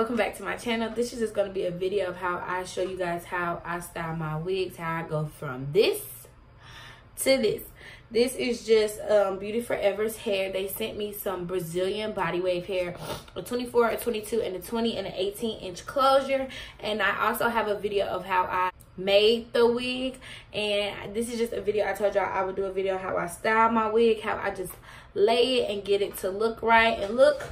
welcome back to my channel. This is just going to be a video of how I show you guys how I style my wigs, how I go from this to this. This is just Beauty Forever's hair. They sent me some Brazilian body wave hair, a 24, a 22, and a 20 and an 18-inch closure. And I also have a video of how I made the wig, and this is just a video I told y'all I would do a video how I style my wig, how I just lay it and get it to look right and look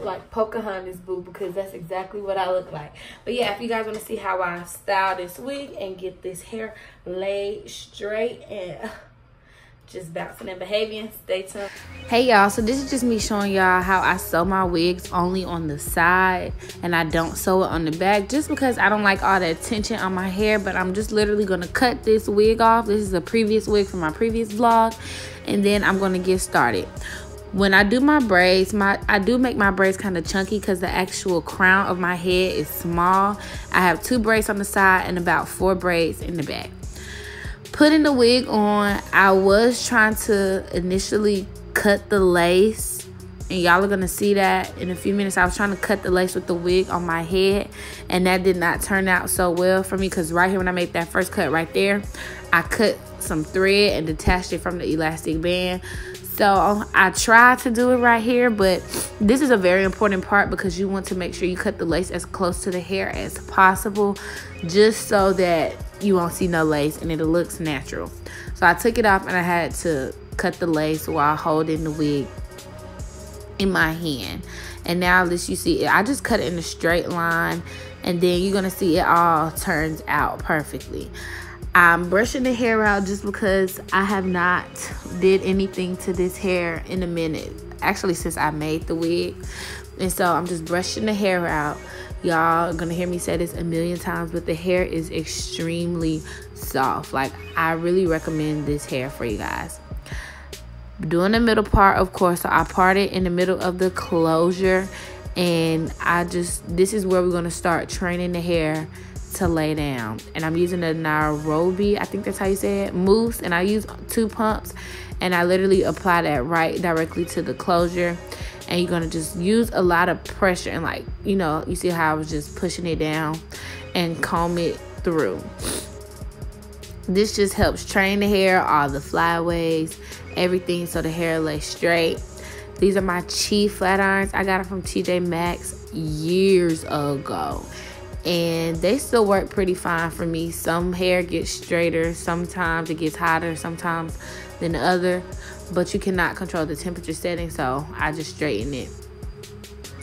like Pocahontas, boo, because that's exactly what I look like. But yeah, if you guys want to see how I style this wig and get this hair laid straight and just bouncing and behaving, stay tuned. Hey y'all, so this is just me showing y'all how I sew my wigs only on the side and I don't sew it on the back, just because I don't like all that tension on my hair. But I'm just literally gonna cut this wig off. This is a previous wig from my previous vlog, and then I'm gonna get started. When I do my braids, I do make my braids kind of chunky because the actual crown of my head is small. I have 2 braids on the side and about 4 braids in the back. Putting the wig on, I was trying to initially cut the lace, and y'all are gonna see that in a few minutes. I was trying to cut the lace with the wig on my head, and that did not turn out so well for me, because right here when I made that first cut right there, I cut some thread and detached it from the elastic band. So I tried to do it right here, but this is a very important part because you want to make sure you cut the lace as close to the hair as possible, just so that you won't see no lace and it looks natural. So I took it off and I had to cut the lace while holding the wig in my hand. And now this, you see, I just cut it in a straight line, and then you're gonna see it all turns out perfectly. I'm brushing the hair out just because I have not did anything to this hair in a minute, actually since I made the wig. And so I'm just brushing the hair out. Y'all are gonna hear me say this a million times, but the hair is extremely soft. Like, I really recommend this hair for you guys. Doing the middle part, of course, so I parted in the middle of the closure, and this is where we're gonna start training the hair to lay down. And I'm using a Nairobi, I think that's how you say it, mousse, and I use 2 pumps, and I literally apply that right directly to the closure. And you're gonna just use a lot of pressure, and, like, you know, you see how I was just pushing it down and comb it through. This just helps train the hair, all the flyaways, everything, so the hair lays straight. These are my Chi flat irons. I got them from TJ Maxx years ago, and they still work pretty fine for me. Some hair gets straighter, sometimes it gets hotter, sometimes than the other, but you cannot control the temperature setting, so I just straighten it.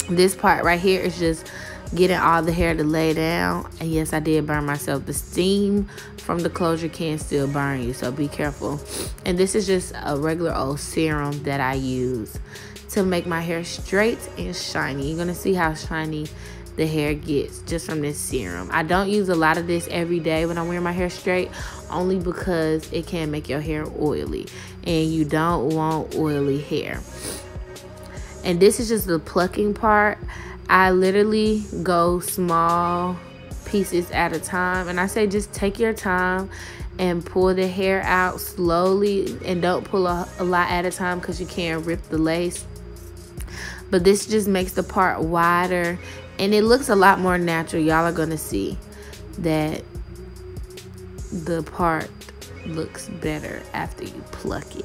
This part right here is just getting all the hair to lay down. And yes, I did burn myself. The steam from the closure can still burn you, so be careful. And this is just a regular old serum that I use to make my hair straight and shiny. You're gonna see how shiny the hair gets just from this serum. I don't use a lot of this every day when I'm wearing my hair straight, only because it can make your hair oily, and you don't want oily hair. And this is just the plucking part. I literally go small pieces at a time, and I say just take your time and pull the hair out slowly, and don't pull a lot at a time because you can rip the lace. But this just makes the part wider, and it looks a lot more natural. Y'all are gonna see that the part looks better after you pluck it.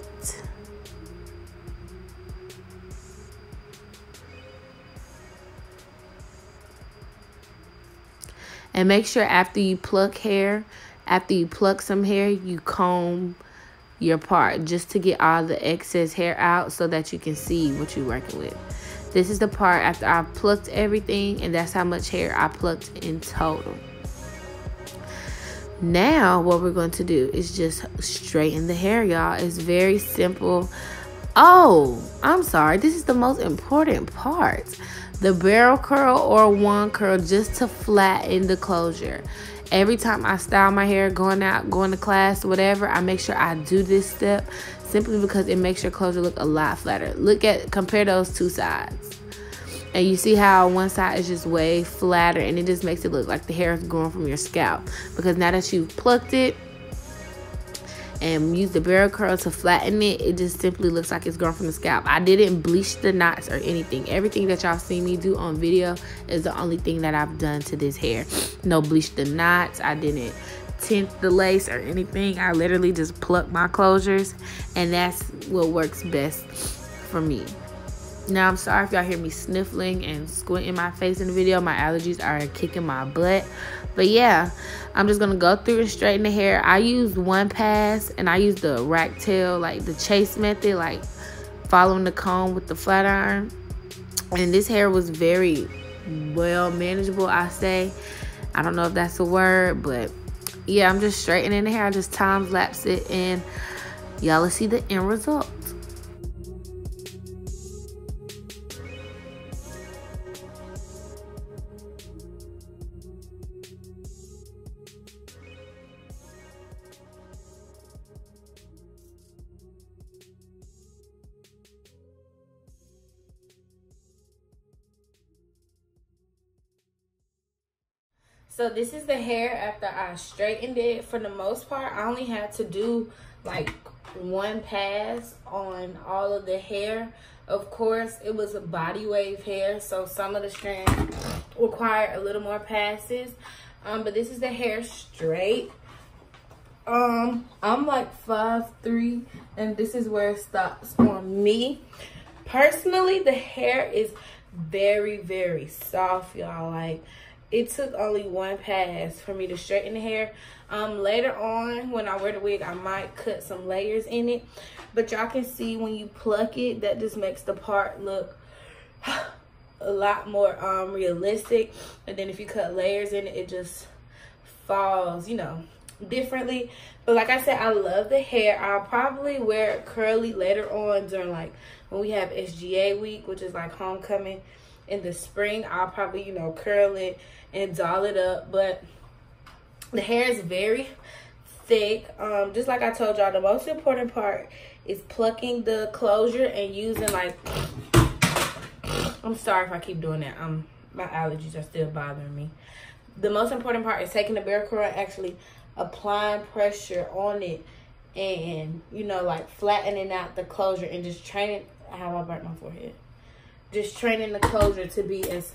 And make sure after you pluck some hair, you comb your part just to get all the excess hair out so that you can see what you're working with. This is the part after I plucked everything, and that's how much hair I plucked in total. Now what we're going to do is just straighten the hair, y'all. It's very simple. Oh, I'm sorry. This is the most important part. The barrel curl or one curl, just to flatten the closure. Every time I style my hair, going out, going to class, whatever, I make sure I do this step, simply because it makes your closure look a lot flatter. Compare those 2 sides. And you see how one side is just way flatter, and it just makes it look like the hair is growing from your scalp. Because now that you've plucked it, and use the barrel curl to flatten it, it just simply looks like it's grown from the scalp. I didn't bleach the knots or anything. Everything that y'all see me do on video is the only thing that I've done to this hair. No bleach the knots. I didn't tint the lace or anything. I literally just pluck my closures, and that's what works best for me. Now, I'm sorry if y'all hear me sniffling and squinting my face in the video. My allergies are kicking my butt. But yeah, I'm just going to go through and straighten the hair. I used one pass, and I used the rack tail, like the chase method, like following the comb with the flat iron. And this hair was very well manageable, I say. I don't know if that's a word, but yeah, I'm just straightening the hair. I just time lapse it, and y'all will see the end result. So this is the hair after I straightened it. For the most part, I only had to do like one pass on all of the hair. Of course, it was a body wave hair, so some of the strands required a little more passes. But this is the hair straight. I'm like 5'3", and this is where it stops on me. Personally, the hair is very, very soft, y'all. Like, it took only one pass for me to straighten the hair. Later on, when I wear the wig, I might cut some layers in it. But y'all can see when you pluck it, that just makes the part look a lot more realistic. And then if you cut layers in it, it just falls, you know, differently. But like I said, I love the hair. I'll probably wear it curly later on during, like, when we have SGA week, which is like homecoming in the spring. I'll probably, you know, curl it and doll it up. But the hair is very thick. Just like I told y'all, the most important part is plucking the closure and using, like, I'm sorry if I keep doing that. My allergies are still bothering me. The most important part is taking the barrel curl and actually applying pressure on it, and, you know, like flattening out the closure and just training. How I burnt my forehead. Just training the closure to be as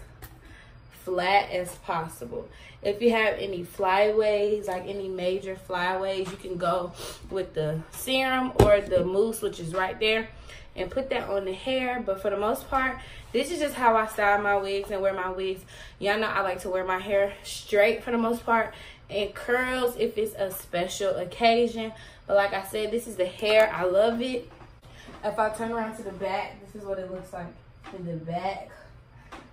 flat as possible. If you have any flyaways, like any major flyaways, you can go with the serum or the mousse, which is right there, and put that on the hair. But for the most part, this is just how I style my wigs and wear my wigs. Y'all know I like to wear my hair straight for the most part, and curls if it's a special occasion. But like I said, this is the hair. I love it. If I turn around to the back, this is what it looks like in the back.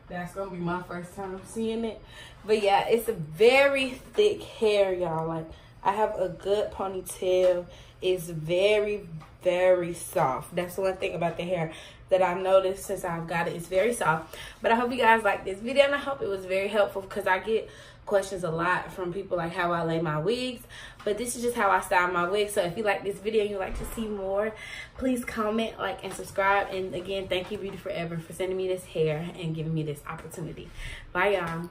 That's gonna be my first time seeing it. But yeah, it's a very thick hair, y'all. Like, I have a good ponytail. It's very, very soft. That's one thing about the hair that I've noticed since I've got it. It's very soft. But I hope you guys like this video, and I hope it was very helpful, because I get questions a lot from people like how I lay my wigs. But this is just how I style my wigs. So if you like this video and you'd like to see more, please comment, like, and subscribe. And again, thank you, Beauty Forever, for sending me this hair and giving me this opportunity. Bye, y'all.